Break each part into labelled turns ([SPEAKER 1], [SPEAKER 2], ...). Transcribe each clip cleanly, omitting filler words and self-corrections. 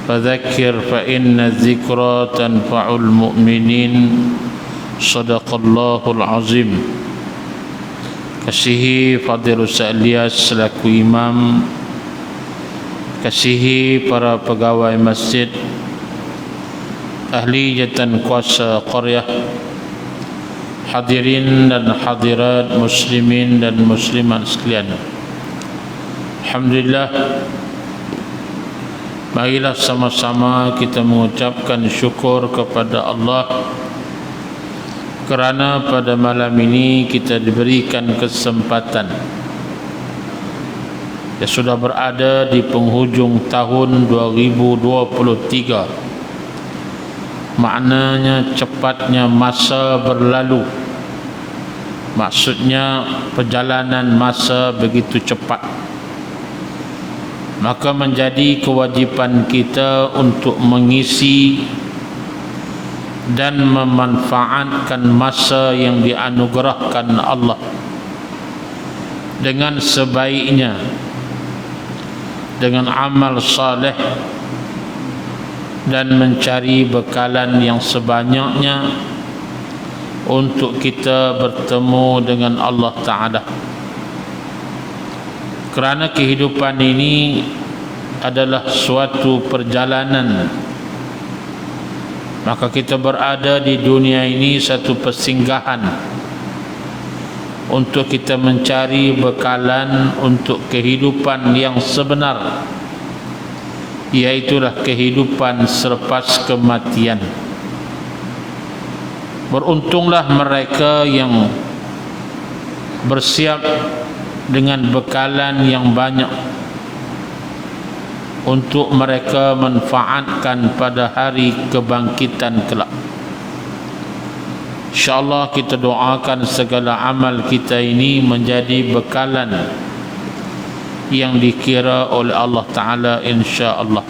[SPEAKER 1] فذكر فإن الذكرى تنفع المؤمنين صدق الله العظيم. Kasihi Fadil Ustaz Ilyas selaku imam, kasihi para pegawai masjid, ahli jatan kuasa qaryah, hadirin dan hadirat muslimin dan muslimat sekalian. Alhamdulillah, marilah sama-sama kita mengucapkan syukur kepada Allah kerana pada malam ini kita diberikan kesempatan. Ya, sudah berada di penghujung tahun 2023. Maknanya cepatnya masa berlalu. Maksudnya perjalanan masa begitu cepat. Maka menjadi kewajipan kita untuk mengisi dan memanfaatkan masa yang dianugerahkan Allah dengan sebaiknya, dengan amal saleh dan mencari bekalan yang sebanyaknya untuk kita bertemu dengan Allah Ta'ala. Kerana kehidupan ini adalah suatu perjalanan, maka kita berada di dunia ini satu persinggahan untuk kita mencari bekalan untuk kehidupan yang sebenar, iaitulah kehidupan selepas kematian. Beruntunglah mereka yang bersiap dengan bekalan yang banyak untuk mereka manfaatkan pada hari kebangkitan kelak. InsyaAllah kita doakan segala amal kita ini menjadi bekalan yang dikira oleh Allah Ta'ala, insyaAllah.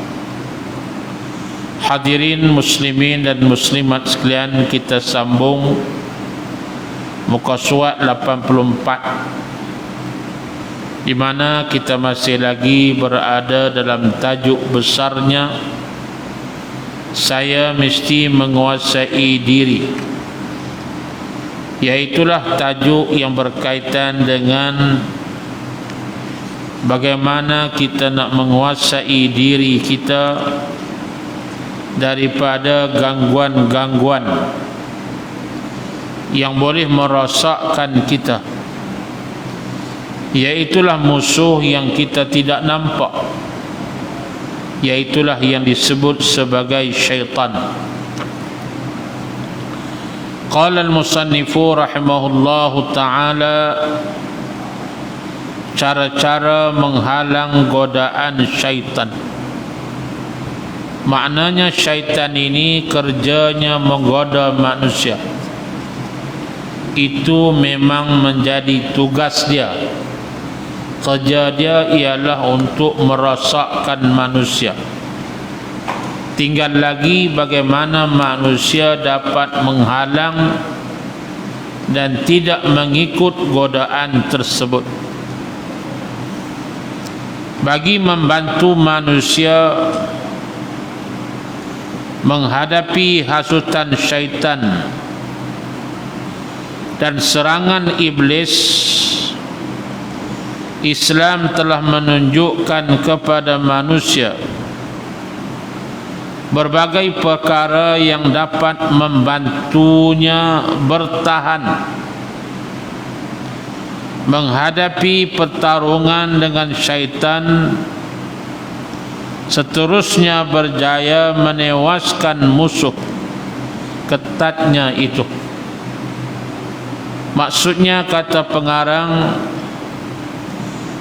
[SPEAKER 1] Hadirin muslimin dan muslimat sekalian, kita sambung muka surat 84, di mana kita masih lagi berada dalam tajuk besarnya, saya mesti menguasai diri. Iaitulah tajuk yang berkaitan dengan bagaimana kita nak menguasai diri kita daripada gangguan-gangguan yang boleh merosakkan kita. Iaitulah musuh yang kita tidak nampak, iaitulah yang disebut sebagai syaitan. Qala al-musannifu rahimahullahu ta'ala, cara-cara menghalang godaan syaitan. Maknanya syaitan ini kerjanya menggoda manusia. Itu memang menjadi tugas dia. Kerja dia ialah untuk merosakkan manusia. Tinggal lagi bagaimana manusia dapat menghalang dan tidak mengikut godaan tersebut. Bagi membantu manusia menghadapi hasutan syaitan dan serangan iblis, Islam telah menunjukkan kepada manusia berbagai perkara yang dapat membantunya bertahan menghadapi pertarungan dengan syaitan, seterusnya berjaya menewaskan musuh ketatnya itu. Maksudnya, kata pengarang,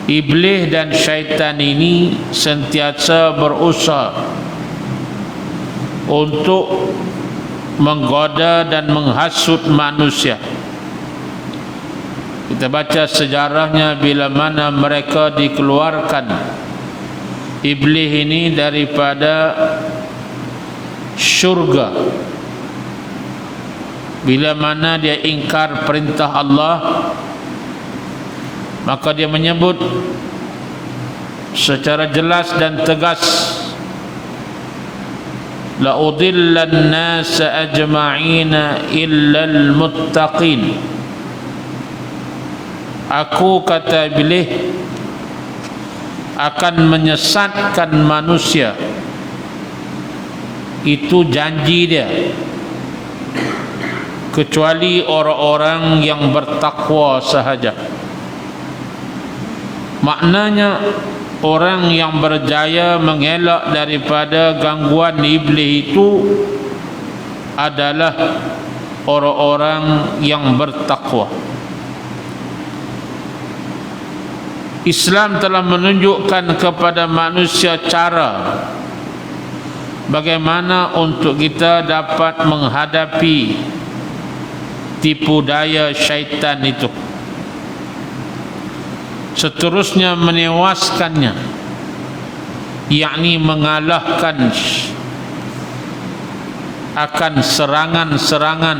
[SPEAKER 1] iblis dan syaitan ini sentiasa berusaha untuk menggoda dan menghasut manusia. Kita baca sejarahnya, bila mana mereka dikeluarkan iblis ini daripada syurga, bila mana dia ingkar perintah Allah, maka dia menyebut secara jelas dan tegas la udillan nas ajma'ina illa al-muttaqin. Aku, kata Iblis, akan menyesatkan manusia. Itu janji dia, kecuali orang-orang yang bertakwa sahaja. Maknanya orang yang berjaya mengelak daripada gangguan iblis itu adalah orang-orang yang bertakwa. Islam telah menunjukkan kepada manusia cara bagaimana untuk kita dapat menghadapi tipu daya syaitan itu. Seterusnya menewaskannya, yakni mengalahkan akan serangan-serangan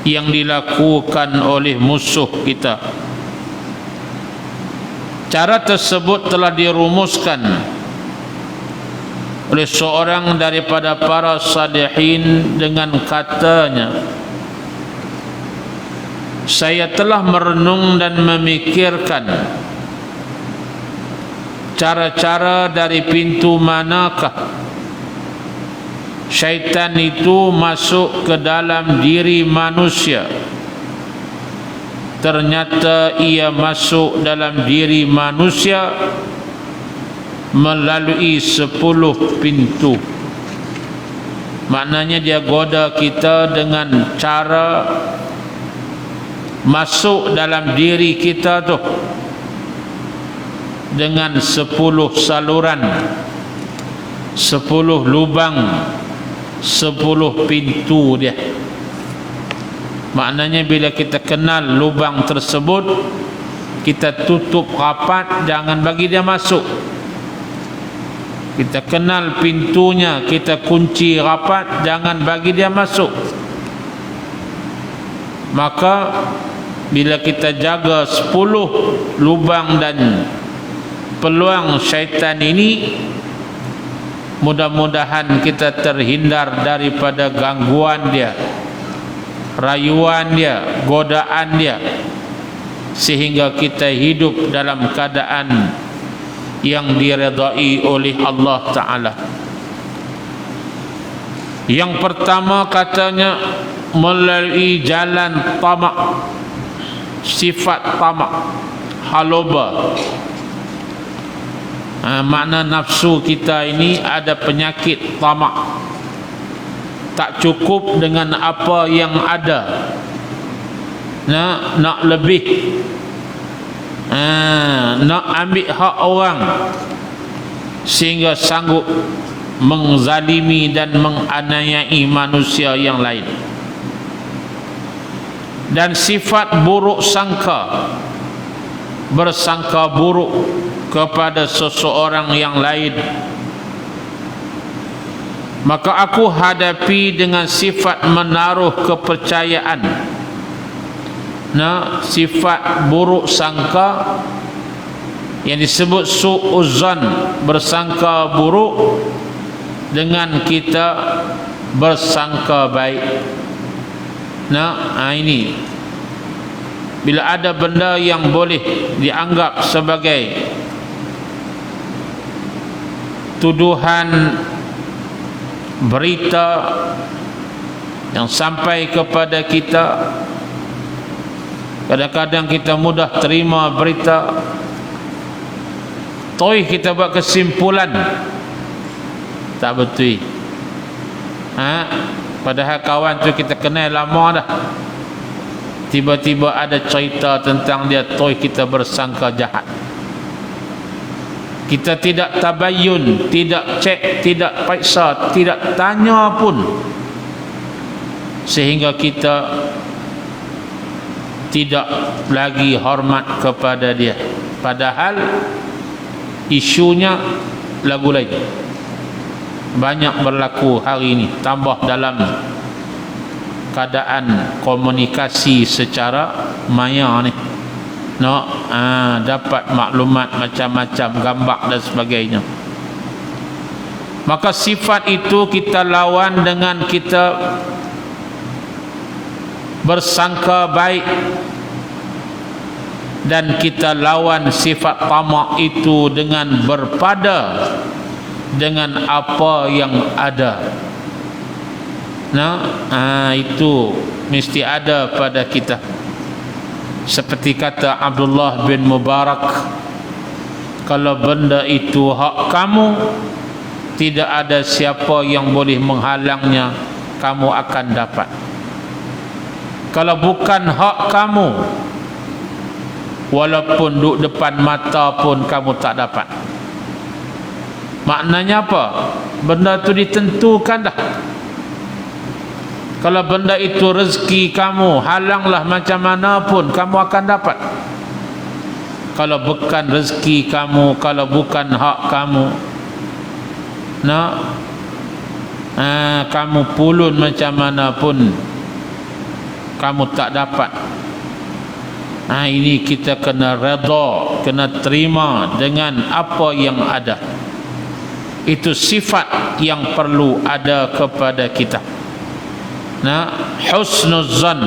[SPEAKER 1] yang dilakukan oleh musuh kita. Cara tersebut telah dirumuskan oleh seorang daripada para salihin dengan katanya, saya telah merenung dan memikirkan cara-cara dari pintu manakah syaitan itu masuk ke dalam diri manusia. Ternyata ia masuk dalam diri manusia melalui 10 pintu. Maknanya dia goda kita dengan cara masuk dalam diri kita tu dengan 10 saluran, 10 lubang, 10 pintu dia. Maknanya bila kita kenal lubang tersebut, kita tutup rapat, jangan bagi dia masuk. Kita kenal pintunya, kita kunci rapat, jangan bagi dia masuk. Maka bila kita jaga 10 lubang dan peluang syaitan ini, mudah-mudahan kita terhindar daripada gangguan dia, rayuan dia, godaan dia, sehingga kita hidup dalam keadaan yang diredai oleh Allah Ta'ala. Yang pertama katanya melalui jalan tamak, sifat tamak, haloba. Makna nafsu kita ini ada penyakit tamak, tak cukup dengan apa yang ada, nak lebih, nak ambil hak orang, sehingga sanggup menzalimi dan menganiayai manusia yang lain. Dan sifat buruk sangka, bersangka buruk kepada seseorang yang lain. Maka aku hadapi dengan sifat menaruh kepercayaan. Sifat buruk sangka yang disebut su'uzzan, bersangka buruk, dengan kita bersangka baik. Ini bila ada benda yang boleh dianggap sebagai tuduhan, berita yang sampai kepada kita, kadang-kadang kita mudah terima berita, toy kita buat kesimpulan, tak betul. Padahal kawan tu kita kenal lama dah, tiba-tiba ada cerita tentang dia, toy kita bersangka jahat. Kita tidak tabayun, tidak cek, tidak periksa, tidak tanya pun, sehingga kita tidak lagi hormat kepada dia. Padahal isunya lagu lain. Banyak berlaku hari ini, tambah dalam keadaan komunikasi secara maya ni. Dapat maklumat macam-macam, gambar dan sebagainya. Maka sifat itu kita lawan dengan kita bersangka baik, dan kita lawan sifat tamak itu dengan berpada dengan apa yang ada. Itu mesti ada pada kita. Seperti kata Abdullah bin Mubarak, kalau benda itu hak kamu, tidak ada siapa yang boleh menghalangnya, kamu akan dapat. Kalau bukan hak kamu, walaupun duduk depan mata pun kamu tak dapat. Maknanya apa? Benda itu ditentukan dah. Kalau benda itu rezeki kamu, halanglah macam mana pun kamu akan dapat. Kalau bukan rezeki kamu, kalau bukan hak kamu, kamu pulun macam mana pun kamu tak dapat. Ini kita kena redha, kena terima dengan apa yang ada. Itu sifat yang perlu ada kepada kita. Husnuzan,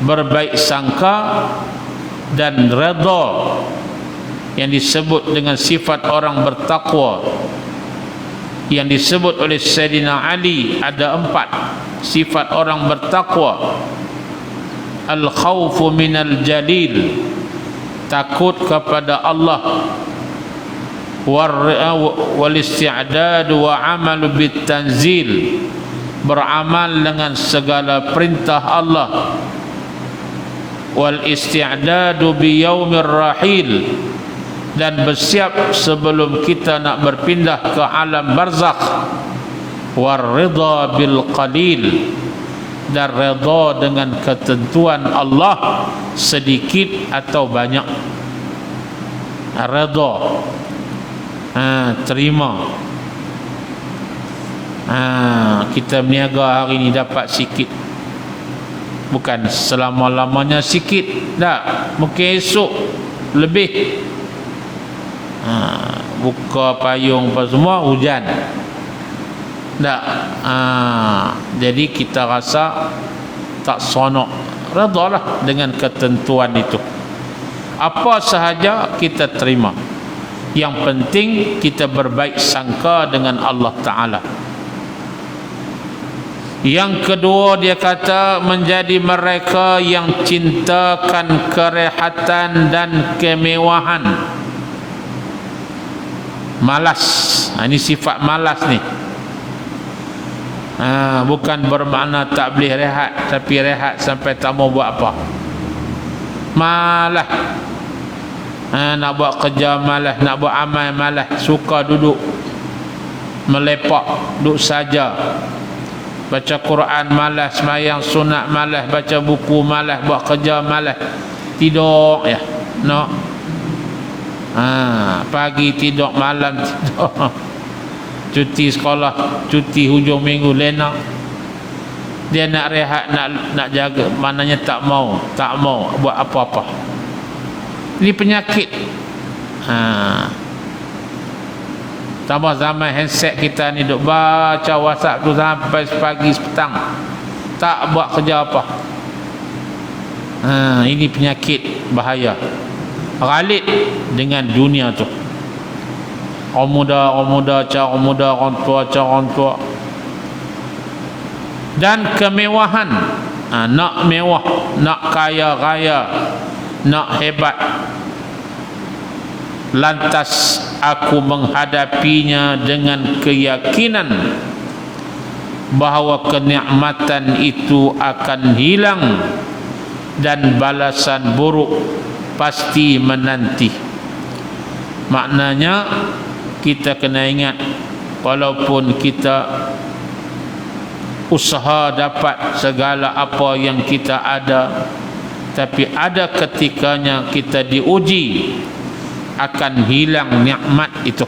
[SPEAKER 1] berbaik sangka, dan redha, yang disebut dengan sifat orang bertakwa, yang disebut oleh Sayyidina Ali. Ada 4 sifat orang bertakwa. Al-khawfu minal jalil, takut kepada Allah. Wal isti'dad wa amalu bit tanzil, beramal dengan segala perintah Allah. Wal isti'dadu bi yaumir rahil, dan bersiap sebelum kita nak berpindah ke alam barzakh. War ridha bil qalil, dan redha dengan ketentuan Allah, sedikit atau banyak. Redha, terima. Kita berniaga hari ni dapat sikit, bukan selama-lamanya sikit, tak, mungkin esok lebih. Buka payung apa semua, hujan, tak. Jadi kita rasa tak sonok, redalah dengan ketentuan itu. Apa sahaja kita terima. Yang penting kita berbaik sangka dengan Allah Ta'ala. Yang kedua, dia kata menjadi mereka yang cintakan kerehatan dan kemewahan. Malas. Ini sifat malas ni. Bukan bermakna tak boleh rehat, tapi rehat sampai tak mau buat apa. Malas. Nak buat kerja malas, nak buat amal malas, suka duduk melepak, duduk saja. Baca Quran malas, sembahyang sunat malas, baca buku malas, buat kerja malas, tidur ya. Pagi tidur, malam tidur. Cuti sekolah, cuti hujung minggu, lena. Dia nak rehat, nak jaga, maknanya tak mau buat apa-apa. Ini penyakit. Tambah zaman handset kita ni, duk baca WhatsApp tu sampai pagi petang, tak buat kerja apa. Ini penyakit bahaya. Ghalid dengan dunia tu. Orang muda, cara muda, orang tua. Dan kemewahan. Nak mewah, nak kaya raya, nak hebat. Lantas aku menghadapinya dengan keyakinan bahawa kenikmatan itu akan hilang dan balasan buruk pasti menanti. Maknanya kita kena ingat, walaupun kita usaha dapat segala apa yang kita ada, tapi ada ketikanya kita diuji, akan hilang nikmat itu.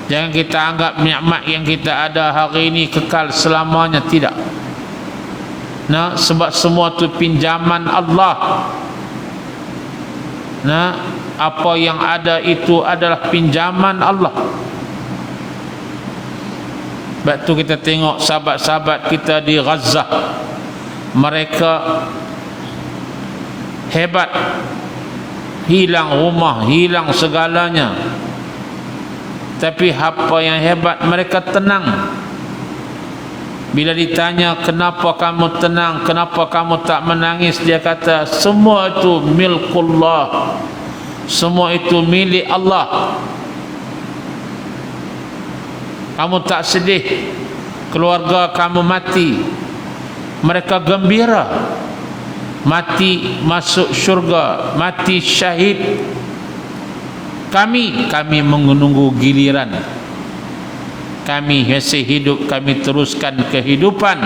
[SPEAKER 1] Jangan kita anggap nikmat yang kita ada hari ini kekal selamanya, tidak. Sebab semua itu pinjaman Allah. Apa yang ada itu adalah pinjaman Allah. Sebab tu kita tengok sahabat-sahabat kita di Gaza, mereka hebat, hilang rumah, hilang segalanya, tapi apa yang hebat, mereka tenang. Bila ditanya kenapa kamu tenang, kenapa kamu tak menangis, dia kata semua itu milkullah, semua itu milik Allah. Kamu tak sedih keluarga kamu mati, mereka gembira, mati masuk syurga, mati syahid. Kami menunggu giliran, kami masih hidup, kami teruskan kehidupan.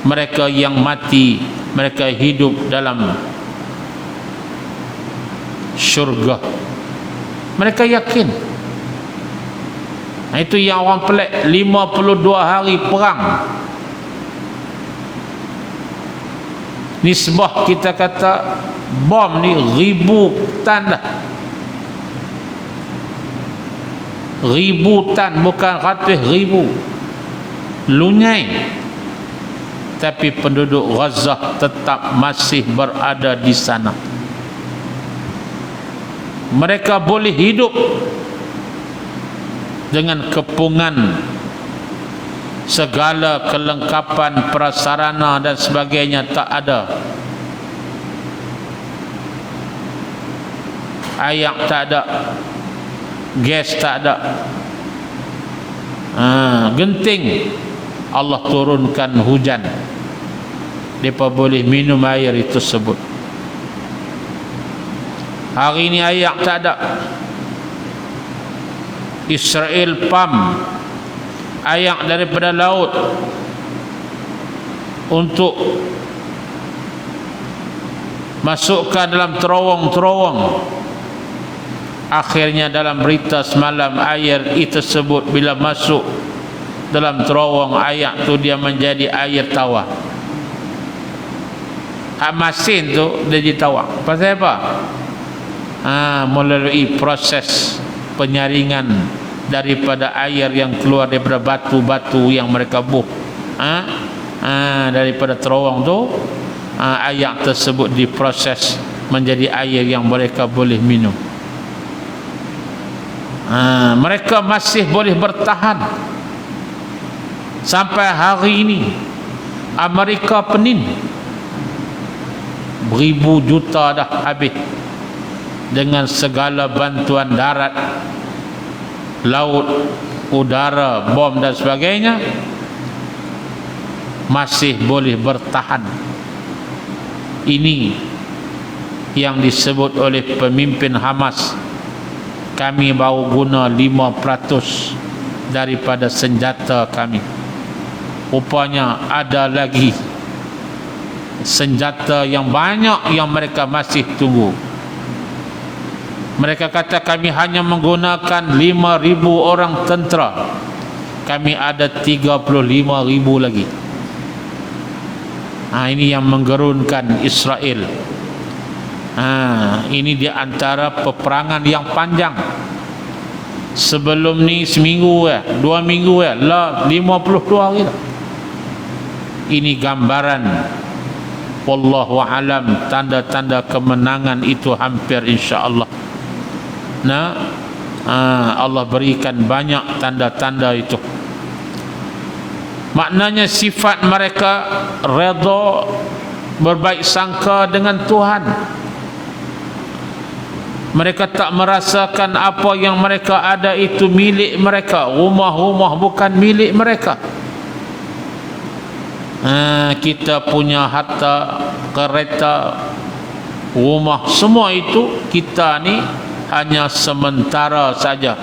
[SPEAKER 1] Mereka yang mati, mereka hidup dalam syurga, mereka yakin. Nah, itu yang orang pelik. 52 hari perang, nisbah kita kata bom ni 1000 tan dah. 1000 tan, bukan ratus ribu. Lunyai. Tapi penduduk Gaza tetap masih berada di sana. Mereka boleh hidup dengan kepungan segala kelengkapan prasarana dan sebagainya tak ada. Air tak ada, gas tak ada. Genting Allah turunkan hujan, mereka boleh minum air itu tersebut. Hari ini air tak ada. Israel pam air daripada laut untuk masukkan dalam terowong-terowong. Akhirnya dalam berita semalam, air itu tersebut bila masuk dalam terowong, air tu dia menjadi air tawar. Masin tu dia jadi tawar. Pasal apa? Melalui proses penyaringan daripada air yang keluar daripada batu-batu yang mereka buh. Daripada terowong tu, air tersebut diproses menjadi air yang mereka boleh minum. Mereka masih boleh bertahan sampai hari ini. Amerika penin, beribu juta dah habis dengan segala bantuan darat, laut, udara, bom dan sebagainya, masih boleh bertahan. Ini yang disebut oleh pemimpin Hamas, kami baru guna 5% daripada senjata kami. Rupanya ada lagi senjata yang banyak yang mereka masih tunggu. Mereka kata kami hanya menggunakan 5,000 orang tentera, kami ada 35,000 lagi. Ini yang menggerunkan Israel. Ini di antara peperangan yang panjang. Sebelum ni seminggu 2 minggu lah 52 hari lah. Ini gambaran, wallahu alam, tanda-tanda kemenangan itu hampir insya-Allah. Allah berikan banyak tanda-tanda itu. Maknanya sifat mereka redha, berbaik sangka dengan Tuhan. Mereka tak merasakan apa yang mereka ada itu milik mereka. Rumah-rumah bukan milik mereka. Kita punya harta, kereta, rumah, semua itu kita ni hanya sementara saja,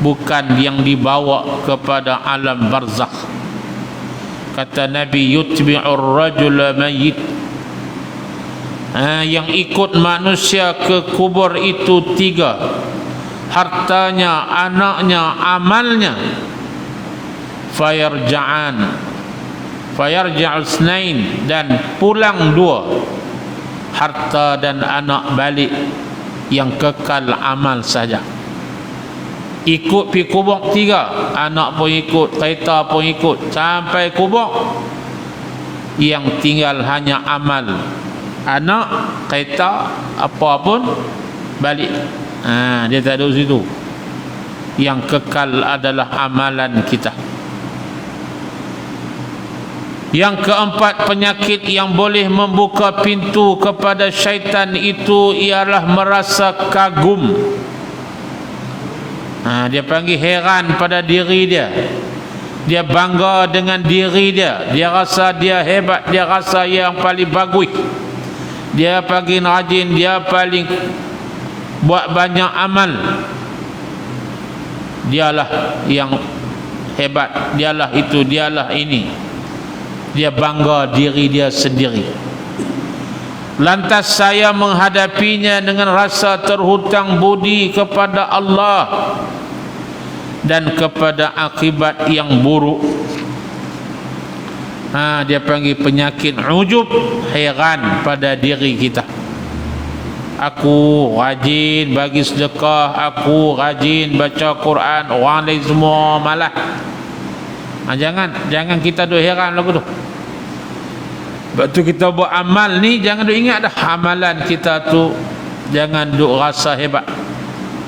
[SPEAKER 1] bukan yang dibawa kepada alam barzakh. Kata Nabi, yutbi'ur rajula mayyit, yang ikut manusia ke kubur itu 3: hartanya, anaknya, amalnya. Fayarja'u snain, dan pulang 2, harta dan anak balik, yang kekal amal saja. ikut pi kubur 3, anak pun ikut, kereta pun ikut, sampai kubur. Yang tinggal hanya amal, anak, kereta, apa pun balik. Dia tak ada situ. Yang kekal adalah amalan kita. Yang keempat, penyakit yang boleh membuka pintu kepada syaitan itu ialah merasa kagum. Dia panggil heran pada diri dia. Dia bangga dengan diri dia. Dia rasa dia hebat. Dia rasa yang paling bagus. Dia paling rajin. Dia paling buat banyak amal. Dialah yang hebat. Dialah itu. Dialah ini. Dia bangga diri dia sendiri. Lantas saya menghadapinya dengan rasa terhutang budi kepada Allah dan kepada akibat yang buruk. Dia panggil penyakit ujub, heran pada diri kita. Aku rajin bagi sedekah, aku rajin baca Quran, orang lain semua malah. Jangan kita duk heran lagu tu. Sebab tu kita buat amal ni, jangan duk ingat dah amalan kita tu, jangan duk rasa hebat.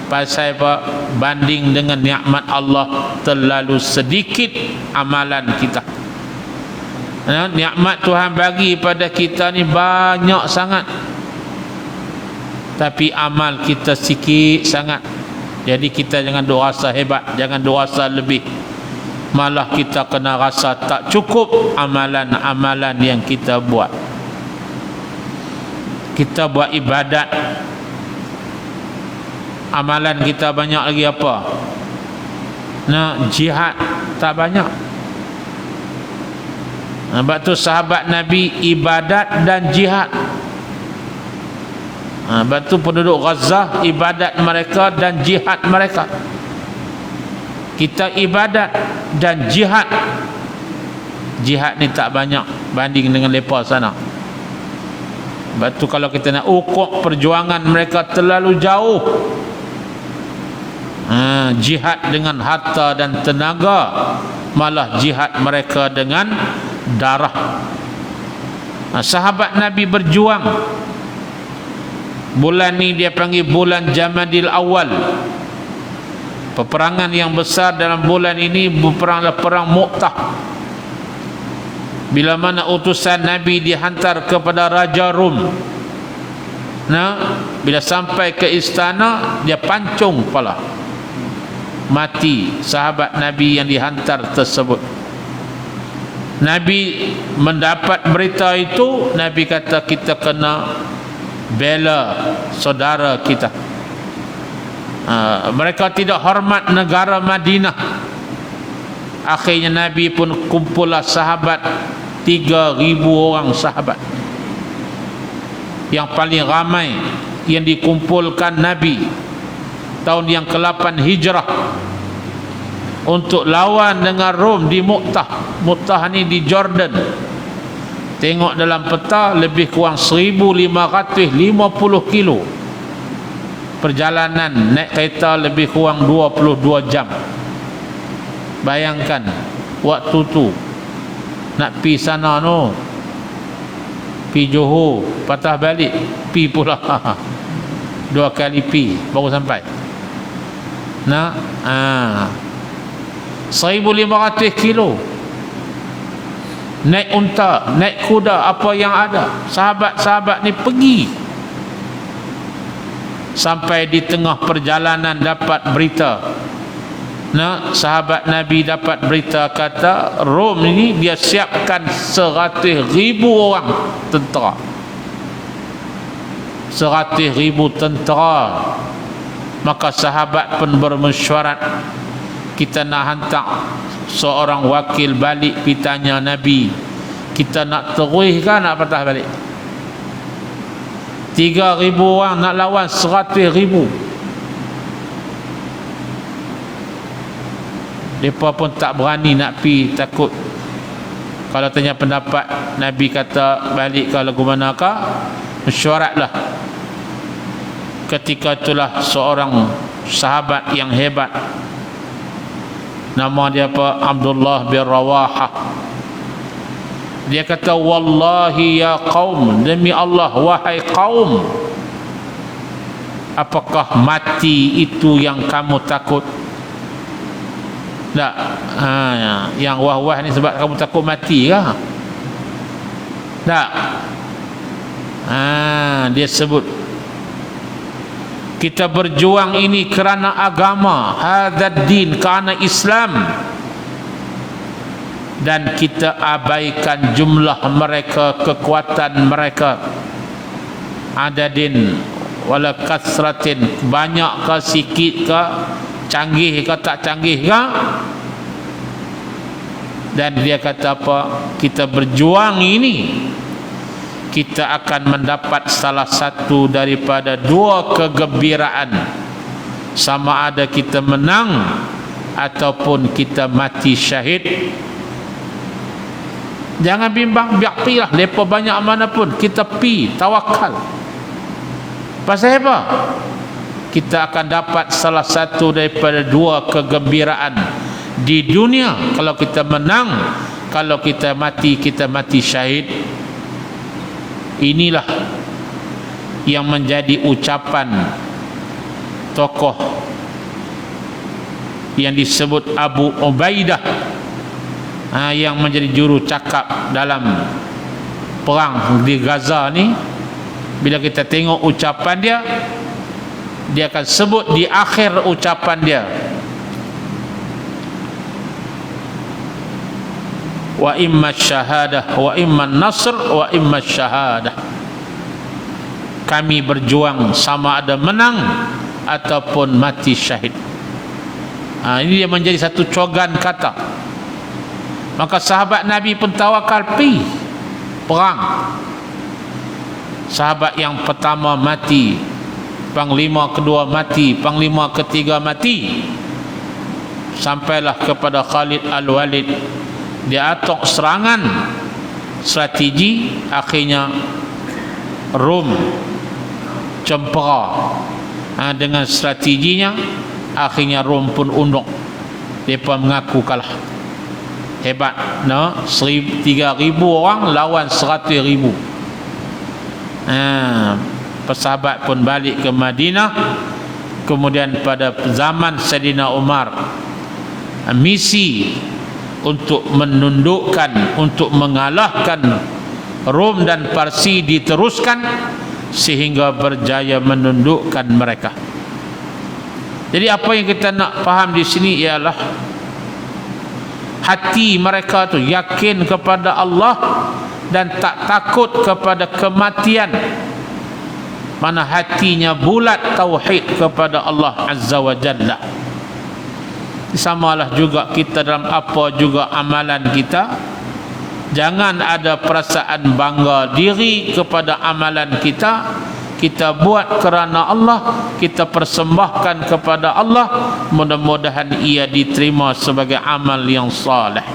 [SPEAKER 1] Pasal apa? Banding dengan nikmat Allah, terlalu sedikit amalan kita. Nikmat Tuhan bagi pada kita ni banyak sangat, tapi amal kita sikit sangat. Jadi kita jangan duk rasa hebat, jangan duk rasa lebih. Malah kita kena rasa tak cukup amalan-amalan yang kita buat. Kita buat ibadat, amalan kita banyak lagi apa? Jihad tak banyak. Sebab tu sahabat Nabi ibadat dan jihad. Sebab tu penduduk Gaza ibadat mereka dan jihad mereka. Kita ibadat dan jihad. Jihad ni tak banyak banding dengan mereka sana. Sebab tu kalau kita nak ukur perjuangan mereka terlalu jauh. Jihad dengan harta dan tenaga, malah jihad mereka dengan darah. Sahabat Nabi berjuang. Bulan ni dia panggil bulan Jamadil Awal. Peperangan yang besar dalam bulan ini perang Mu'tah. Bila mana utusan Nabi dihantar kepada Raja Rum. Bila sampai ke istana, dia pancung kepala. Mati sahabat Nabi yang dihantar tersebut. Nabi mendapat berita itu, Nabi kata kita kena bela saudara kita. Mereka tidak hormat negara Madinah. Akhirnya Nabi pun kumpullah sahabat, 3,000 orang sahabat. Yang paling ramai yang dikumpulkan Nabi tahun yang ke-8 Hijrah untuk lawan dengan Rom di Mu'tah. Mu'tah ni di Jordan. Tengok dalam peta, lebih kurang 1,550 kilo perjalanan naik kereta, lebih kurang 22 jam. Bayangkan waktu tu nak pi sana no, pi Johor, patah balik, pi pula 2 kali pi baru sampai. 1,500 kilo naik unta, naik kuda, apa yang ada. Sahabat-sahabat ni pergi. Sampai di tengah perjalanan dapat berita. Sahabat Nabi dapat berita, kata Rom ini dia siapkan 100,000 orang tentera. 100,000 tentera. Maka sahabat pun bermesyuarat, kita nak hantar seorang wakil balik pergi tanya Nabi, kita nak terus kan nak patah balik? 3,000 orang nak lawan 100,000. Mereka pun tak berani nak pi, takut kalau tanya pendapat. Nabi kata balik ke lagu manakah, mesyuaratlah. Ketika itulah seorang sahabat yang hebat Nama dia apa? Abdullah bin Rawahah. Dia kata, wallahi ya qaum, demi Allah wahai kaum, apakah mati itu yang kamu takut? Tak, yang wah-wah ni sebab kamu takut mati kah? Tak. Dia sebut, kita berjuang ini kerana agama, hadzal din, kerana Islam, dan kita abaikan jumlah mereka, kekuatan mereka, adadin wala kasratin, banyak ke sikit ke, canggih ke tak canggih ke. Dan dia kata apa? Kita berjuang ini, kita akan mendapat salah satu daripada dua kegembiraan, sama ada kita menang ataupun kita mati syahid. Jangan bimbang, biar pi lah, lepas banyak mana pun kita pi, tawakal. Pasal apa? Kita akan dapat salah satu daripada dua kegembiraan di dunia. Kalau kita menang, kalau kita mati syahid. Inilah yang menjadi ucapan tokoh yang disebut Abu Ubaidah, yang menjadi juru cakap dalam perang di Gaza ni. Bila kita tengok ucapan dia, dia akan sebut di akhir ucapan dia, wa imma syahadah wa imma nasr wa imma syahadah. Kami berjuang sama ada menang ataupun mati syahid. Ini dia menjadi satu cogan kata. Maka sahabat Nabi pun tawakal pi perang. Sahabat yang pertama mati, panglima kedua mati, panglima ketiga mati, sampailah kepada Khalid Al-Walid. Dia atok serangan strategi, akhirnya Rom cempera dengan strateginya, akhirnya Rom pun unduk. Mereka mengaku kalah. Hebat, no? 3,000 orang lawan 100,000. Pesahabat pun balik ke Madinah. Kemudian pada zaman Sayyidina Umar, misi untuk menundukkan, untuk mengalahkan Rom dan Parsi diteruskan sehingga berjaya menundukkan mereka. Jadi apa yang kita nak faham di sini ialah hati mereka tu yakin kepada Allah dan tak takut kepada kematian. Mana hatinya bulat tauhid kepada Allah Azza wa Jalla. Samalah juga kita dalam apa juga amalan kita, jangan ada perasaan bangga diri kepada amalan kita. Kita buat kerana Allah, kita persembahkan kepada Allah, mudah-mudahan ia diterima sebagai amal yang saleh.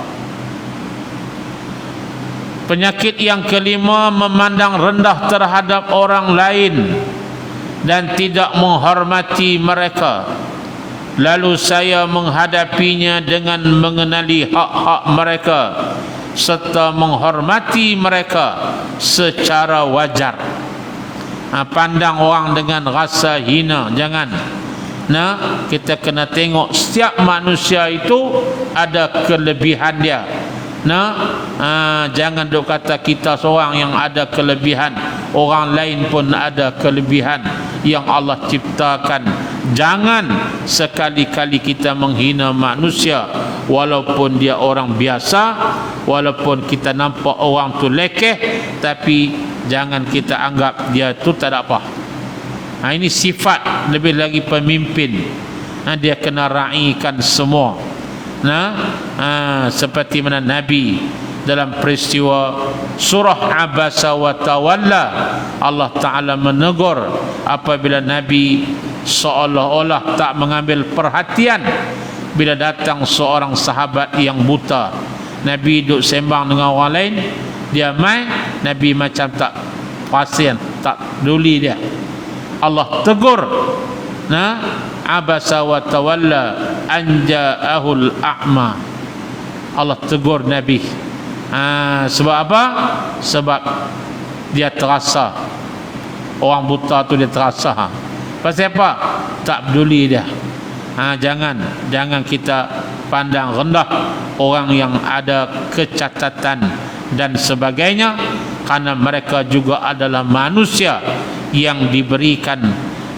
[SPEAKER 1] Penyakit yang kelima, memandang rendah terhadap orang lain dan tidak menghormati mereka. Lalu saya menghadapinya dengan mengenali hak-hak mereka serta menghormati mereka secara wajar. Pandang orang dengan rasa hina, jangan. Kita kena tengok setiap manusia itu ada kelebihan dia. Jangan duk kata kita seorang yang ada kelebihan, orang lain pun ada kelebihan yang Allah ciptakan. Jangan sekali-kali kita menghina manusia, walaupun dia orang biasa, walaupun kita nampak orang tu lekeh, tapi jangan kita anggap dia tu tak ada apa. Ini sifat lebih lagi pemimpin. Dia kena raikan semua. Seperti mana Nabi dalam peristiwa surah Abasa wa Tawalla, Allah Ta'ala menegur apabila Nabi seolah-olah tak mengambil perhatian bila datang seorang sahabat yang buta. Nabi duduk sembang dengan orang lain, dia main, Nabi macam tak pasien, tak peduli dia. Allah tegur. abasa wa tawalla an ja'ahul a'ma. Allah tegur Nabi. Sebab apa? Sebab dia terasa, orang buta tu dia terasa. Pasal apa? Tak peduli dia. Jangan kita pandang rendah orang yang ada kecacatan dan sebagainya, karena mereka juga adalah manusia yang diberikan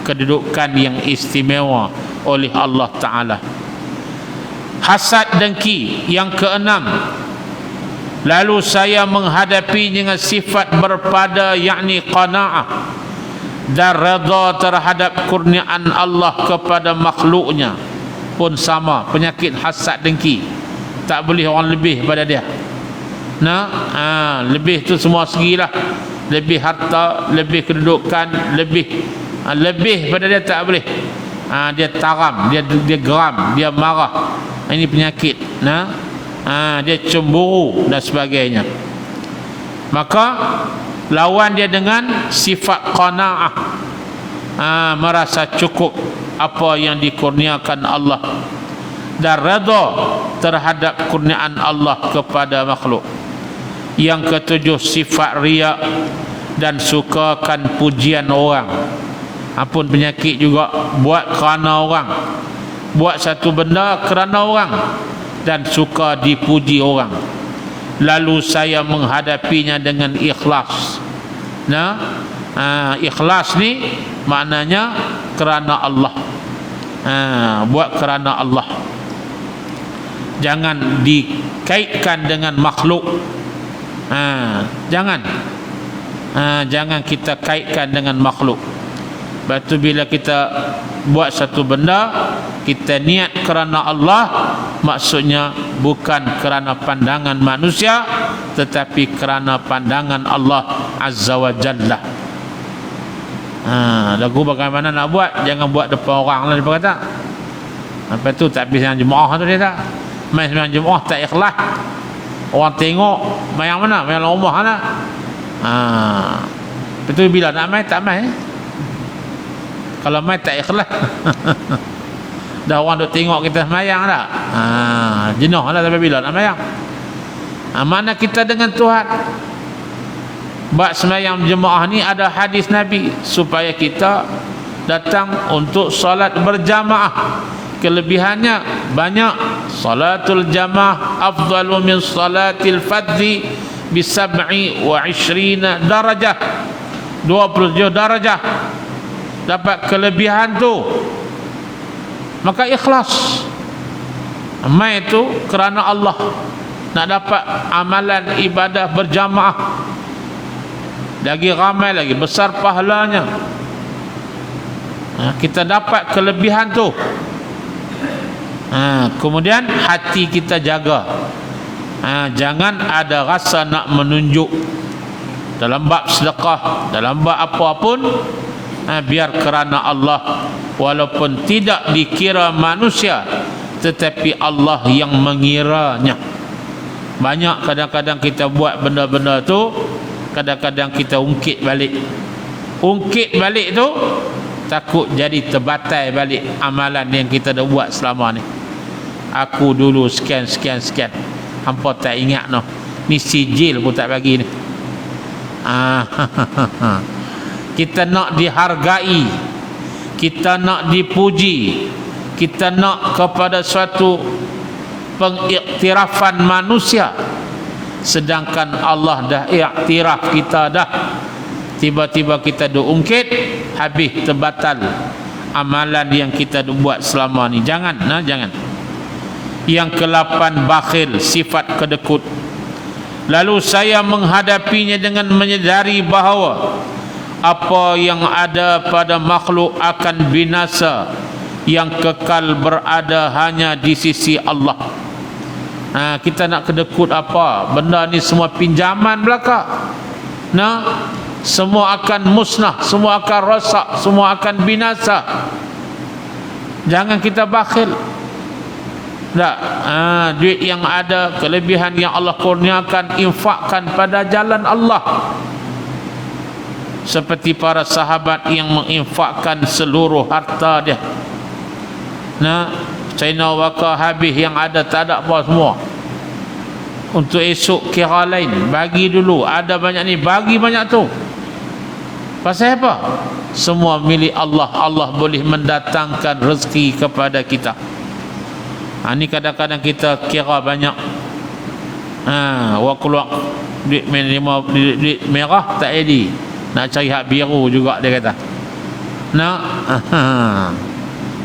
[SPEAKER 1] kedudukan yang istimewa oleh Allah Ta'ala. Hasad dengki yang keenam, lalu saya menghadapi dengan sifat berpada, yakni qanaah dan redha terhadap kurniaan Allah kepada makhluknya. Pun sama, penyakit hasad dengki, tak boleh orang lebih pada dia. Lebih tu semua segilah, lebih harta, lebih kedudukan, lebih pada dia tak boleh. Dia taram, dia geram, dia marah. Ini penyakit. Dia cemburu dan sebagainya. Maka lawan dia dengan sifat qanaah, merasa cukup apa yang dikurniakan Allah, dan redha terhadap kurniaan Allah kepada makhluk. Yang ketujuh, sifat riya dan sukakan pujian orang. Pun penyakit juga, buat kerana orang, buat satu benda kerana orang dan suka dipuji orang. Lalu saya menghadapinya dengan ikhlas. Ikhlas ni maknanya kerana Allah. Buat kerana Allah, jangan dikaitkan dengan makhluk. Jangan kita kaitkan dengan makhluk. Lepas tu bila kita buat satu benda, kita niat kerana Allah, maksudnya bukan kerana pandangan manusia, tetapi kerana pandangan Allah Azza wa Jalla. Lagu bagaimana nak buat, jangan buat depan orang lah, dia kata. Lepas tu tak habis yang jemaah tu dia tak. Main sembahyang jemaah tak ikhlas, orang tengok mayang mana, mayang rumah lah. Lepas tu bila nak main tak main. Kalau main tak ikhlas dah orang duk tengok kita sembahyang dah. Jenuh lah sampai bila nak sembahyang. Mana kita dengan Tuhan. Bab sembahyang jemaah ni ada hadis Nabi supaya kita datang untuk solat berjamaah. Kelebihannya banyak. Salatul jamaah afdalu min salatil fadhi bi 27 darajah, 27 darajah. Dapat kelebihan tu, maka ikhlas. Mai tu kerana Allah, nak dapat amalan ibadah berjamaah, lagi ramai lagi, besar pahalanya. Kita dapat kelebihan tu. Kemudian hati kita jaga. Jangan ada rasa nak menunjuk dalam bab sedekah, dalam bab apa pun. Biar kerana Allah, walaupun tidak dikira manusia, tetapi Allah yang mengiranya. Banyak kadang-kadang kita buat benda-benda tu, kadang-kadang kita ungkit balik tu, takut jadi terbatai balik amalan yang kita dah buat selama ni. Aku dulu sekian, hampa tak ingat noh, ni sijil pun tak bagi ni. Kita nak dihargai, kita nak dipuji, kita nak kepada suatu pengiktirafan manusia, sedangkan Allah dah iktiraf kita dah. Tiba-tiba kita ungkit, habis terbatal amalan yang kita buat selama ni. Jangan. Yang ke-8, bakhil, sifat kedekut. Lalu saya menghadapinya dengan menyedari bahawa apa yang ada pada makhluk akan binasa, yang kekal berada hanya di sisi Allah. Kita nak kedekut apa? Benda ni semua pinjaman belaka. Semua akan musnah, semua akan rosak, semua akan binasa. Jangan kita bakhil. Tak. Duit yang ada, kelebihan yang Allah kurniakan, infakkan pada jalan Allah. Seperti para sahabat yang menginfakkan seluruh harta dia. Nah, China wakar habis, yang ada tak ada apa semua. Untuk esok kira lain, bagi dulu. Ada banyak ni, bagi banyak tu. Pasal apa? Semua milik Allah. Allah boleh mendatangkan rezeki kepada kita. Ni kadang-kadang kita kira banyak. Wak keluar duit merah tak jadi. Nak cari hak biru juga dia kata. Nak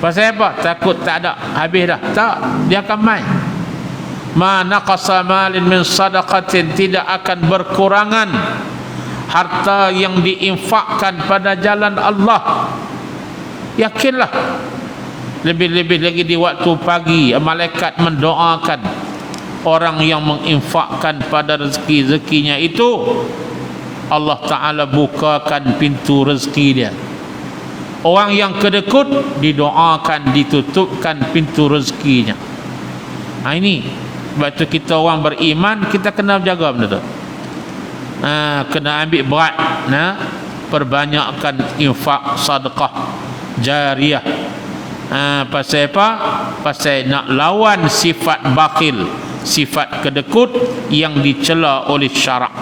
[SPEAKER 1] pasal apa? Takut tak ada, habis dah. Tak, dia akan main. Ma naqasa malin min sadaqatin, tidak akan berkurangan harta yang diinfakkan pada jalan Allah. Yakinlah. Lebih-lebih lagi di waktu pagi, malaikat mendoakan orang yang menginfakkan pada rezeki-rezekinya itu, Allah Ta'ala bukakan pintu rezeki dia. Orang yang kedekut didoakan, ditutupkan pintu rezekinya. Ini sebab tu kita orang beriman, kita kena jaga benda tu. Kena ambil berat, perbanyakkan infak sedekah jariah. Pasal apa? Pasal nak lawan sifat bakhil, sifat kedekut yang dicela oleh syarak.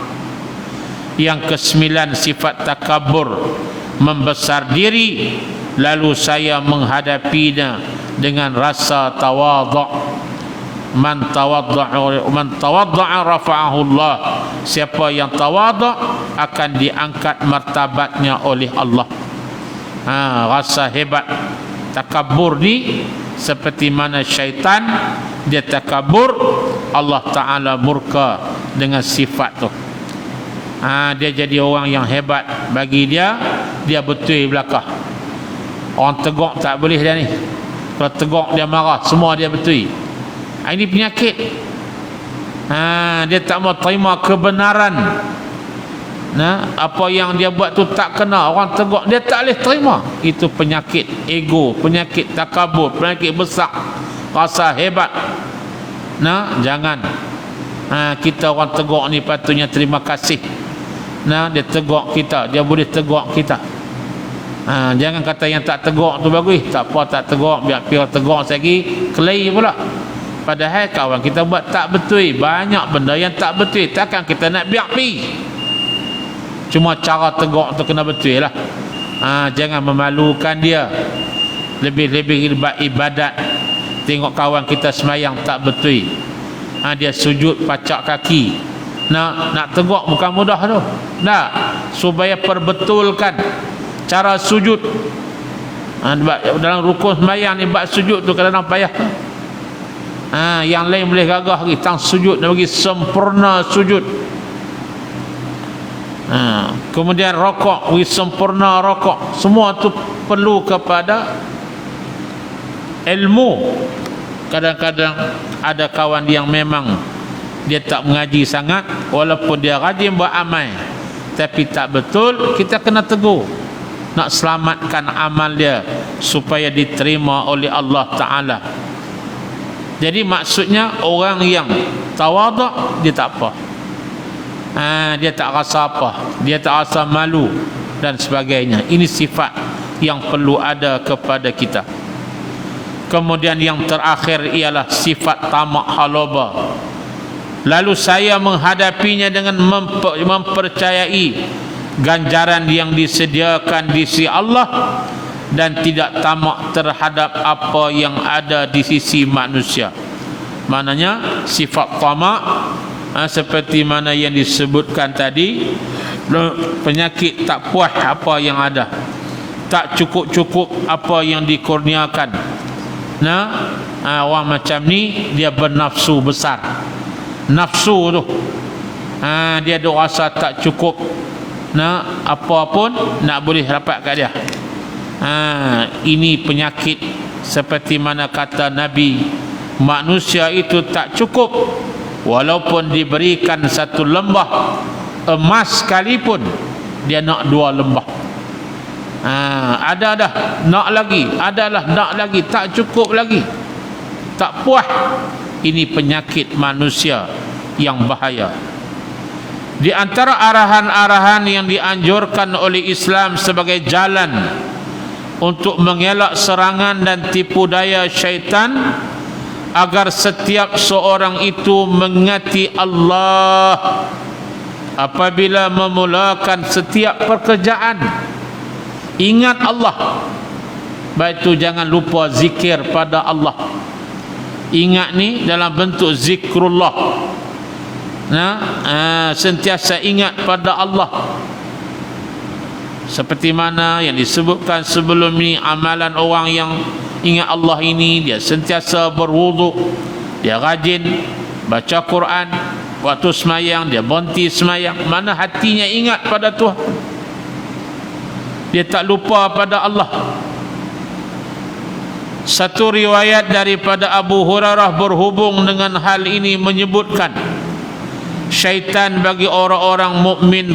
[SPEAKER 1] Yang kesembilan, sifat takabur, membesar diri, lalu saya menghadapinya dengan rasa tawadhu'. Man tawadda'a rafa'ahu Allah. Siapa yang tawadhu' akan diangkat martabatnya oleh Allah. Rasa hebat. Takabur ni seperti mana syaitan dia takabur, Allah Ta'ala murka dengan sifat tu. Dia jadi orang yang hebat. Bagi dia betul belakang. Orang tegak tak boleh dia ni. Kalau tegak dia marah, semua dia betul. Ini penyakit. Dia tak mau terima kebenaran. Apa yang dia buat tu tak kena, orang tegak, dia tak boleh terima. Itu penyakit ego, penyakit takabur, penyakit besar, rasa hebat. Jangan. Kita orang tegak ni patutnya terima kasih. Dia tegak kita, dia boleh tegak kita. Jangan kata yang tak tegak tu bagus. Tak apa, tak tegak, biar pihak tegak lagi kelai pula. Padahal kawan kita buat tak betul. Banyak benda yang tak betul, takkan kita nak biar pi. Cuma cara tegak tu kena betul lah. Jangan memalukan dia. Lebih-lebih ibadat. Tengok kawan kita semayang tak betul, dia sujud pacak kaki. Nak tegak bukan mudah tu. Supaya perbetulkan cara sujud. Dalam rukun semayang ni, bab sujud tu kadang-kadang payah. Yang lain boleh gagah lagi, tang sujud dia bagi sempurna sujud. Kemudian rokok, bagi sempurna rokok. Semua tu perlu kepada ilmu. Kadang-kadang ada kawan yang memang dia tak mengaji sangat, walaupun dia rajin beramal, tapi tak betul, kita kena tegur. Nak selamatkan amal dia supaya diterima oleh Allah Ta'ala. Jadi maksudnya orang yang tawaduk, dia tak apa. Dia tak rasa apa, dia tak rasa malu dan sebagainya. Ini sifat yang perlu ada kepada kita. Kemudian yang terakhir ialah sifat tamak halaba. Lalu saya menghadapinya dengan mempercayai ganjaran yang disediakan di sisi Allah dan tidak tamak terhadap apa yang ada di sisi manusia. Maknanya sifat tamak, seperti mana yang disebutkan tadi, penyakit tak puas apa yang ada, tak cukup-cukup apa yang dikurniakan. Orang macam ni dia bernafsu besar. Nafsu tu dia ada rasa tak cukup, apa pun nak boleh dapat kat dia. Ini penyakit. Seperti mana kata Nabi, manusia itu tak cukup walaupun diberikan satu lembah emas sekalipun, dia nak dua lembah. Ada dah nak lagi, adalah nak lagi, tak cukup lagi, tak puas. Ini penyakit manusia yang bahaya. Di antara arahan-arahan yang dianjurkan oleh Islam sebagai jalan untuk mengelak serangan dan tipu daya syaitan, agar setiap seorang itu mengingati Allah apabila memulakan setiap pekerjaan. Ingat Allah, baik itu jangan lupa zikir pada Allah. Ingat ni dalam bentuk zikrullah. Sentiasa ingat pada Allah, seperti mana yang disebutkan sebelum ini. Amalan orang yang ingat Allah ini, dia sentiasa berwuduk, dia rajin baca Quran, waktu semayang dia berhenti semayang. Mana hatinya ingat pada Tuhan, dia tak lupa pada Allah. Satu riwayat daripada Abu Hurairah berhubung dengan hal ini menyebutkan, syaitan bagi orang-orang mukmin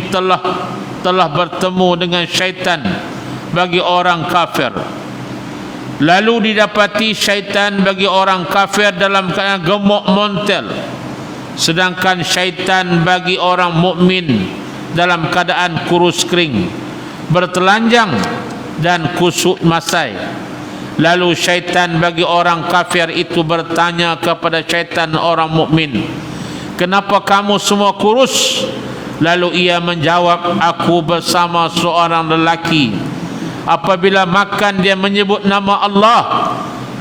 [SPEAKER 1] telah bertemu dengan syaitan bagi orang kafir. Lalu didapati syaitan bagi orang kafir dalam keadaan gemuk montel, sedangkan syaitan bagi orang mukmin dalam keadaan kurus kering, bertelanjang dan kusut masai. Lalu syaitan bagi orang kafir itu bertanya kepada syaitan orang mukmin, "Kenapa kamu semua kurus?" Lalu ia menjawab, "Aku bersama seorang lelaki, apabila makan dia menyebut nama Allah,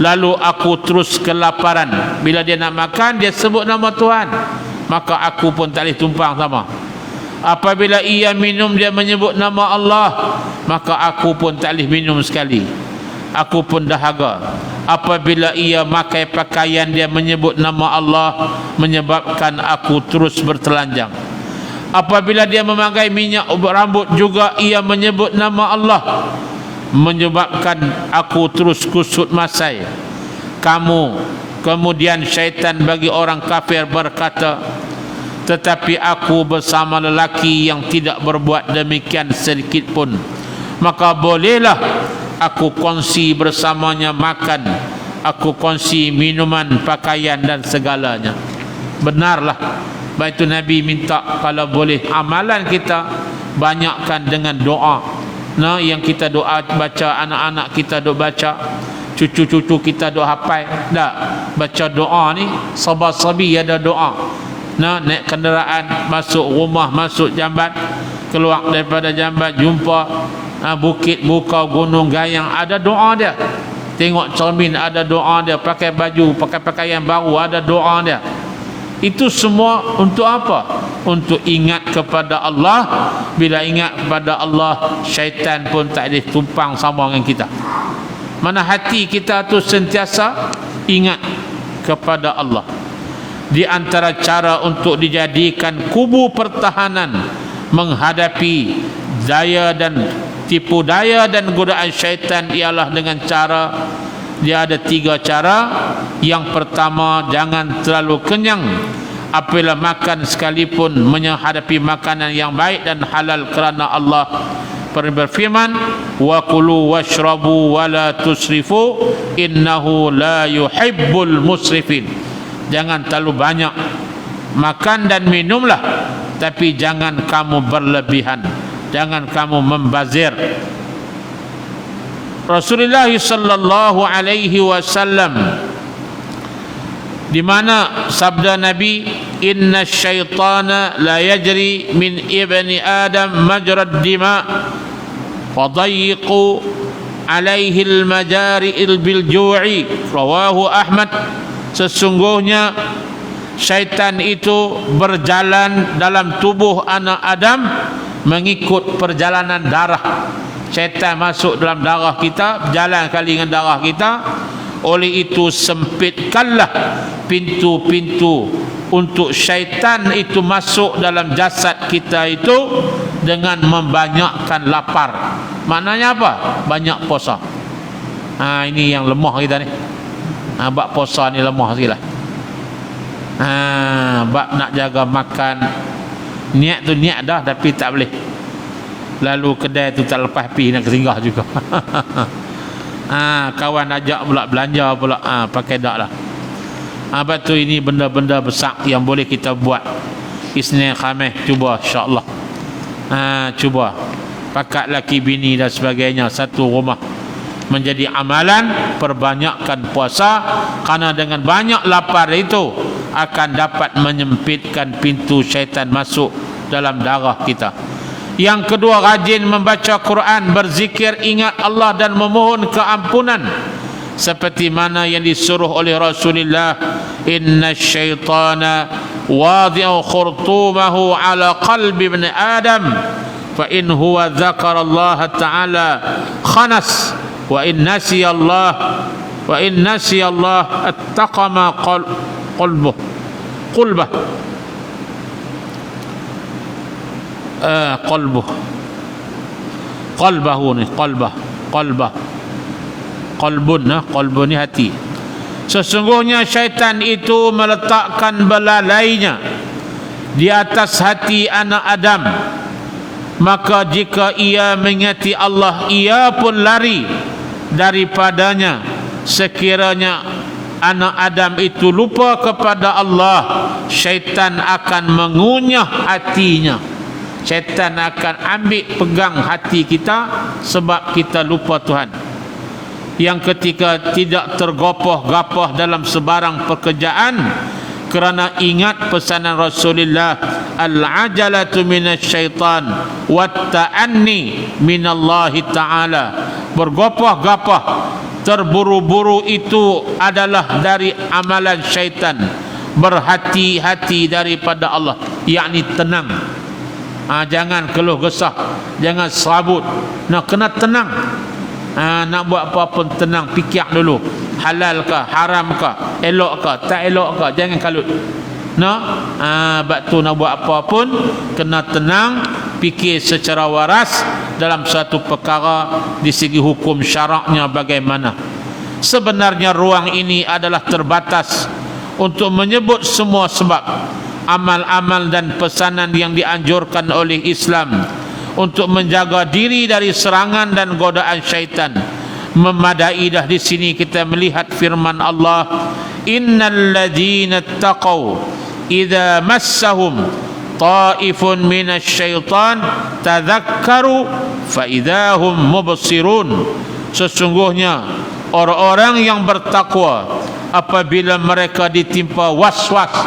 [SPEAKER 1] lalu aku terus kelaparan. Bila dia nak makan dia sebut nama Tuhan, maka aku pun tak boleh tumpang sama. Apabila ia minum dia menyebut nama Allah, maka aku pun tak boleh minum sekali. Aku pun dahaga. Apabila ia pakai pakaian dia menyebut nama Allah, menyebabkan aku terus bertelanjang. Apabila dia memakai minyak rambut juga ia menyebut nama Allah, menyebabkan aku terus kusut masai." Kemudian syaitan bagi orang kafir berkata, "Tetapi aku bersama lelaki yang tidak berbuat demikian sedikit pun, maka bolehlah aku kongsi bersamanya makan, aku kongsi minuman, pakaian dan segalanya." Benarlah. Baik itu Nabi minta kalau boleh amalan kita banyakkan dengan doa. Yang kita doa baca, anak-anak kita doa baca, cucu-cucu kita doa hafal. Tak, baca doa ni sabar-sabi ada doa. Naik kenderaan, masuk rumah, masuk jambat, keluar daripada jambat, jumpa bukit, bukau, gunung, gayang, ada doa dia. Tengok cermin, ada doa dia. Pakai baju, pakai pakaian baru, ada doa dia. Itu semua untuk apa? Untuk ingat kepada Allah. Bila ingat kepada Allah, syaitan pun tak boleh tumpang sama dengan kita. Mana hati kita tu sentiasa ingat kepada Allah. Di antara cara untuk dijadikan kubu pertahanan menghadapi daya dan tipu daya dan godaan syaitan ialah dengan cara, dia ada 3 cara. Yang pertama, jangan terlalu kenyang apabila makan, sekalipun menghadapi makanan yang baik dan halal, kerana Allah berfirman, "Wa kulu washrabu wa la tusrifu innahu la yuhibbul musrifin." Jangan terlalu banyak makan dan minumlah, tapi jangan kamu berlebihan, jangan kamu membazir. Rasulullah sallallahu alaihi wasallam, di mana sabda Nabi, "Inna syaitana la yajri min ibni Adam majrad dima wa dayiqu alaihi al-majari'il bil ju'i." Rawahu Ahmad. Sesungguhnya syaitan itu berjalan dalam tubuh anak Adam mengikut perjalanan darah. Syaitan masuk dalam darah kita, berjalan kali dengan darah kita. Oleh itu sempitkanlah pintu-pintu untuk syaitan itu masuk dalam jasad kita itu dengan membanyakkan lapar. Maknanya apa? Banyak puasa. Ini yang lemah kita ni. Bab puasa ni lemah sikitlah. Bab nak jaga makan, niat tu niat dah tapi tak boleh. Lalu kedai tu tak lepas pi nak singgah juga. Kawan ajak pula belanja pula, pakai dak lah. Apa tu, ini benda-benda besar yang boleh kita buat. Isnin Khamis cuba insya-Allah. Cuba pakat laki bini dan sebagainya, satu rumah. menjadi amalan. Perbanyakkan puasa, karena dengan banyak lapar itu akan dapat menyempitkan pintu syaitan masuk dalam darah kita. Yang kedua, rajin membaca Quran, berzikir, ingat Allah dan memohon keampunan seperti mana yang disuruh oleh Rasulullah, inna syaitana wadi'u khurtumahu ala qalbi ibn Adam fa in huwa dzakara Allah ta'ala khanas wa in nasiya Allah attaqama qalbah qalbun ni hati. Sesungguhnya syaitan itu meletakkan belalainya di atas hati anak Adam, maka jika ia mengingati Allah, ia pun lari daripadanya. Sekiranya anak Adam itu lupa kepada Allah, syaitan akan mengunyah hatinya. Syaitan akan ambil pegang hati kita sebab kita lupa Tuhan. Yang ketika tidak tergopoh-gapoh dalam sebarang pekerjaan kerana ingat pesanan Rasulullah, al-ajalatu minasyaitan wat-ta'anni minallahi ta'ala. Bergopoh-gapoh, terburu-buru itu adalah dari amalan syaitan. Berhati-hati daripada Allah, yakni tenang. Jangan keluh kesah, jangan serabut. Kena tenang. Nak buat apa pun tenang, fikir dulu, halal ke, haram ke, elok ke, tak elok ke, jangan kalut. Sebab tu nak buat apa pun kena tenang, fikir secara waras dalam satu perkara di segi hukum syaraknya bagaimana. Sebenarnya ruang ini adalah terbatas untuk menyebut semua sebab amal-amal dan pesanan yang dianjurkan oleh Islam untuk menjaga diri dari serangan dan godaan syaitan. Memadai dah di sini kita melihat firman Allah, innal ladzina taqaw idza massahum ta'ifun minasyaitan tadhakkaru fa idzahum mubsirun. Sesungguhnya orang-orang yang bertakwa apabila mereka ditimpa was-was,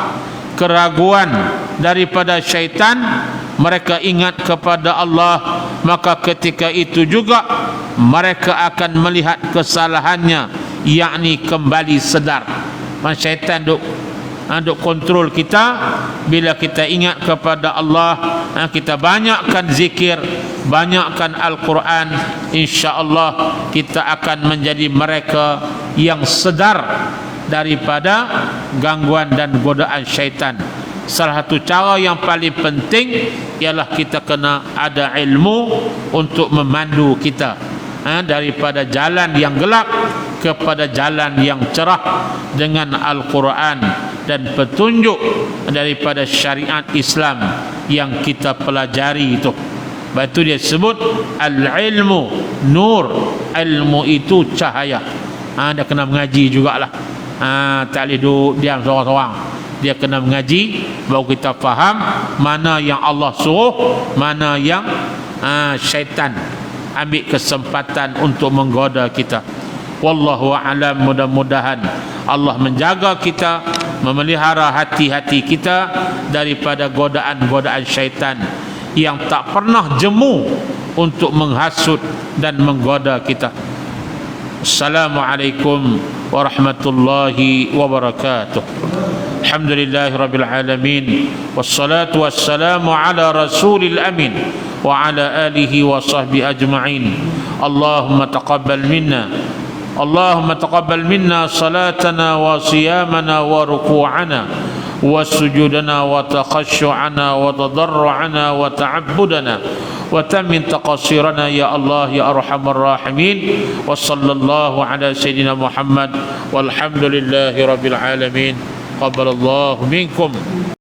[SPEAKER 1] keraguan daripada syaitan, mereka ingat kepada Allah, maka ketika itu juga mereka akan melihat kesalahannya, yakni kembali sedar. Syaitan duk kontrol kita. Bila kita ingat kepada Allah, kita banyakkan zikir, banyakkan Al-Quran, insya-Allah kita akan menjadi mereka yang sedar daripada gangguan dan godaan syaitan. Salah satu cara yang paling penting ialah kita kena ada ilmu untuk memandu kita daripada jalan yang gelap kepada jalan yang cerah dengan Al-Quran dan petunjuk daripada syariat Islam yang kita pelajari itu. Sebab itu dia sebut al-ilmu nur, ilmu itu cahaya. Dia kena mengaji jugalah. Tak boleh duduk diam seorang-seorang. Dia kena mengaji baru kita faham mana yang Allah suruh, mana yang syaitan ambil kesempatan untuk menggoda kita. Wallahu a'lam. Mudah-mudahan Allah menjaga kita, memelihara hati-hati kita daripada godaan-godaan syaitan yang tak pernah jemu untuk menghasut dan menggoda kita. Assalamualaikum warahmatullahi wabarakatuh. Alhamdulillahirabbil alamin, wassalatu wassalamu ala rasulil amin wa ala alihi wa sahbihi ajma'in. Allahumma taqabbal minna salatana wa siyamana wa ruku'ana wa sujudana wa takhashu'ana wa tadarru'ana wa ta'abbudana wa tammin taqasirana ya Allah ya arhamar rahimin. Wa sallallahu ala sayyidina Muhammad walhamdulillahi rabbil alamin. Qabbalallahu minkum.